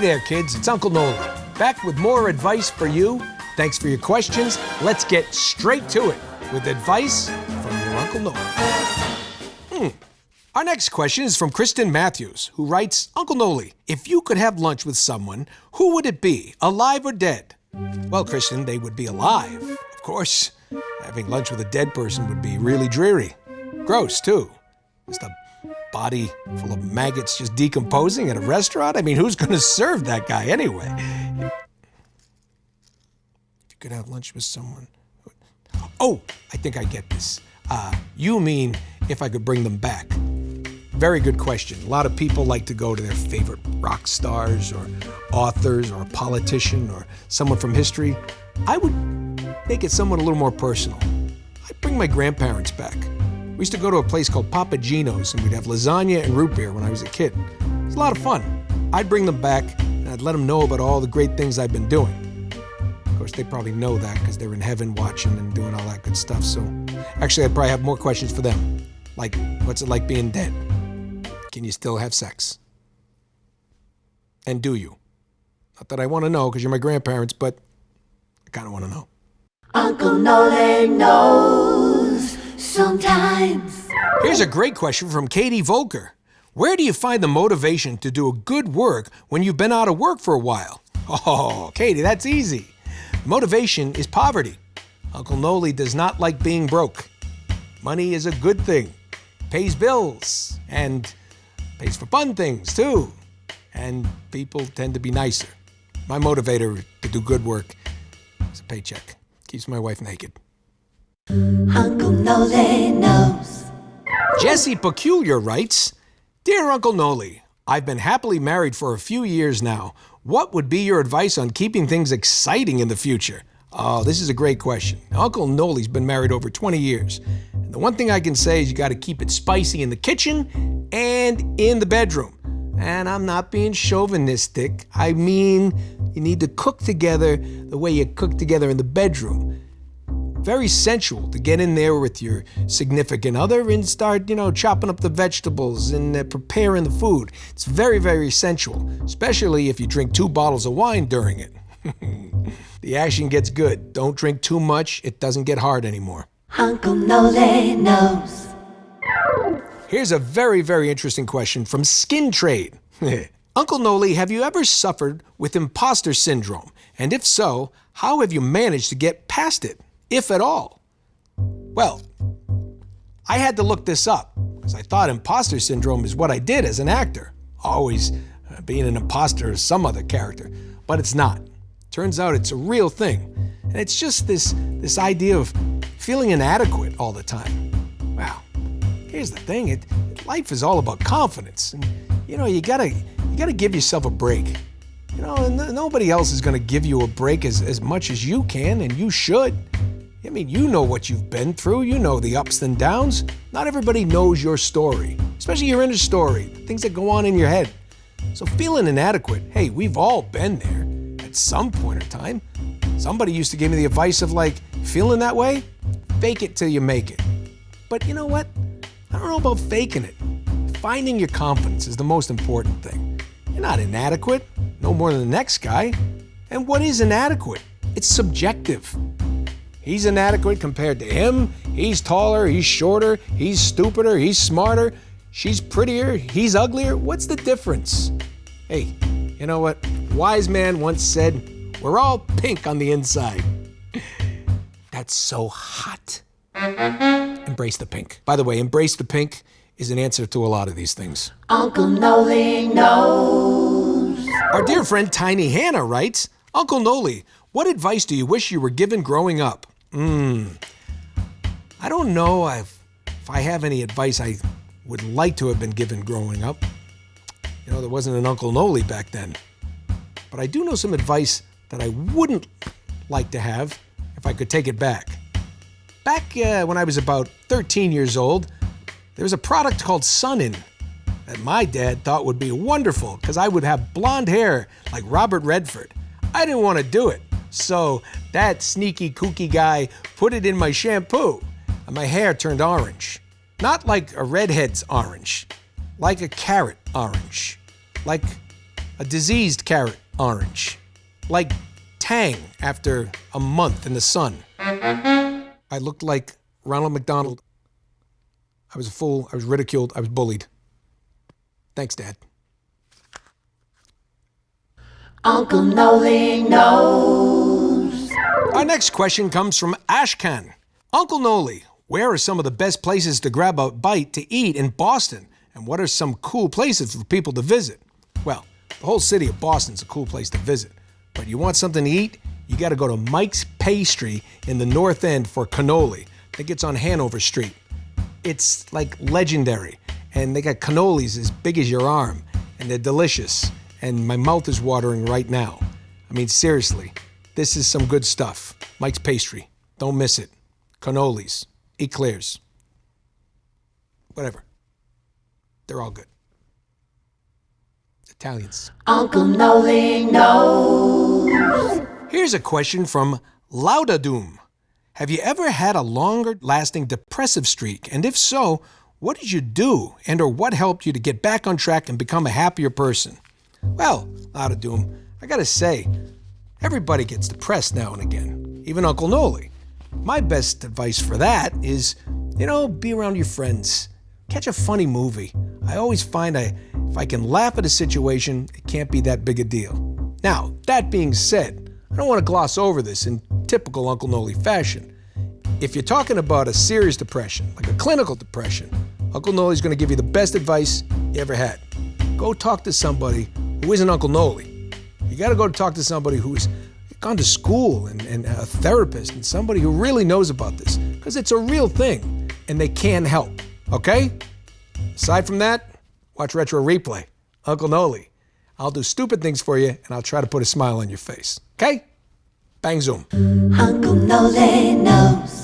there, kids. It's Uncle Nolan, back with more advice for you. Thanks for your questions. Let's get straight to it with advice from your Uncle Nolan. Our next question is from Kristen Matthews, who writes, Uncle Noly, if you could have lunch with someone, who would it be, alive or dead? Well, Kristen, they would be alive. Of course, having lunch with a dead person would be really dreary. Gross, too. Just a body full of maggots just decomposing at a restaurant? I mean, who's going to serve that guy anyway? If you could have lunch with someone... Oh, I think I get this. You mean if I could bring them back. Very good question. A lot of people like to go to their favorite rock stars or authors or a politician or someone from history. I would make it someone a little more personal. I'd bring my grandparents back. We used to go to a place called Papa Gino's, and we'd have lasagna and root beer when I was a kid. It was a lot of fun. I'd bring them back, and I'd let them know about all the great things I've been doing. Of course, they probably know that because they're in heaven watching and doing all that good stuff. So actually, I'd probably have more questions for them. Like, what's it like being dead? Can you still have sex? And do you? Not that I want to know because you're my grandparents, but I kind of want to know. Uncle Nolan knows sometimes. Here's a great question from Katie Volker. Where do you find the motivation to do a good work when you've been out of work for a while? Oh, Katie, that's easy. Motivation is poverty. Uncle Noly does not like being broke. Money is a good thing. Pays bills and pays for fun things, too. And people tend to be nicer. My motivator to do good work is a paycheck. Keeps my wife naked. Uncle Nolan knows. Jesse Peculiar writes, Dear Uncle Noly, I've been happily married for a few years now. What would be your advice on keeping things exciting in the future? Oh, this is a great question. Now, Uncle Noly's been married over 20 years. And the one thing I can say is you got to keep it spicy in the kitchen and in the bedroom. And I'm not being chauvinistic. I mean, you need to cook together the way you cook together in the bedroom. Very sensual to get in there with your significant other and start, chopping up the vegetables and preparing the food. It's very, very sensual, especially if you drink 2 bottles of wine during it. The action gets good. Don't drink too much. It doesn't get hard anymore. Uncle Nolan knows. Here's a very, very interesting question from Skin Trade. Uncle Noly, have you ever suffered with imposter syndrome? And if so, how have you managed to get past it, if at all? Well, I had to look this up because I thought imposter syndrome is what I did as an actor, always being an imposter as some other character, but it's not. Turns out it's a real thing, and it's just this idea of feeling inadequate all the time. Wow. Here's the thing, life is all about confidence, and you gotta give yourself a break. Nobody else is gonna give you a break as much as you can, and you should. I mean, you know what you've been through, you know the ups and downs. Not everybody knows your story, especially your inner story, things that go on in your head. So feeling inadequate, hey, we've all been there at some point in time. Somebody used to give me the advice of feeling that way, fake it till you make it. But you know what? I don't know about faking it. Finding your confidence is the most important thing. You're not inadequate, no more than the next guy. And what is inadequate? It's subjective. He's inadequate compared to him. He's taller, he's shorter, he's stupider, he's smarter. She's prettier, he's uglier. What's the difference? Hey, you know what? Wise man once said, we're all pink on the inside. That's so hot. Embrace the pink. By the way, embrace the pink is an answer to a lot of these things. Uncle Nolan knows. Our dear friend Tiny Hannah writes, Uncle Noly, what advice do you wish you were given growing up? I don't know if I have any advice I would like to have been given growing up. There wasn't an Uncle Noly back then. But I do know some advice that I wouldn't like to have if I could take it back. Back when I was about 13 years old, there was a product called Sun-In that my dad thought would be wonderful because I would have blonde hair like Robert Redford. I didn't want to do it, so that sneaky, kooky guy put it in my shampoo, and my hair turned orange. Not like a redhead's orange, like a carrot orange, like a diseased carrot orange. Like Tang after a month in the sun. I looked like Ronald McDonald. I was a fool. I was ridiculed. I was bullied. Thanks, Dad. Uncle Noly knows. Our next question comes from Ashkan. Uncle Noly, where are some of the best places to grab a bite to eat in Boston? And what are some cool places for people to visit? Well, the whole city of Boston's a cool place to visit. But you want something to eat? You got to go to Mike's Pastry in the North End for cannoli. I think it's on Hanover Street. It's like legendary. And they got cannolis as big as your arm. And they're delicious. And my mouth is watering right now. I mean, seriously, this is some good stuff. Mike's Pastry. Don't miss it. Cannolis. Eclairs. Whatever. They're all good. Italians. Uncle Noly knows. Here's a question from Laudadoom. Have you ever had a longer-lasting depressive streak? And if so, what did you do and or what helped you to get back on track and become a happier person? Well, Laudadoom, I gotta say, everybody gets depressed now and again, even Uncle Noly. My best advice for that is, be around your friends. Catch a funny movie. I always find if I can laugh at a situation, it can't be that big a deal. Now, that being said, I don't want to gloss over this in typical Uncle Noly fashion. If you're talking about a serious depression, like a clinical depression, Uncle Noly's going to give you the best advice you ever had. Go talk to somebody who isn't Uncle Noly. You got to go talk to somebody who's gone to school and a therapist and somebody who really knows about this, because it's a real thing and they can help, okay? Aside from that, watch Retro Replay. Uncle Noly. I'll do stupid things for you and I'll try to put a smile on your face, okay? Bang zoom. Uncle Noly knows.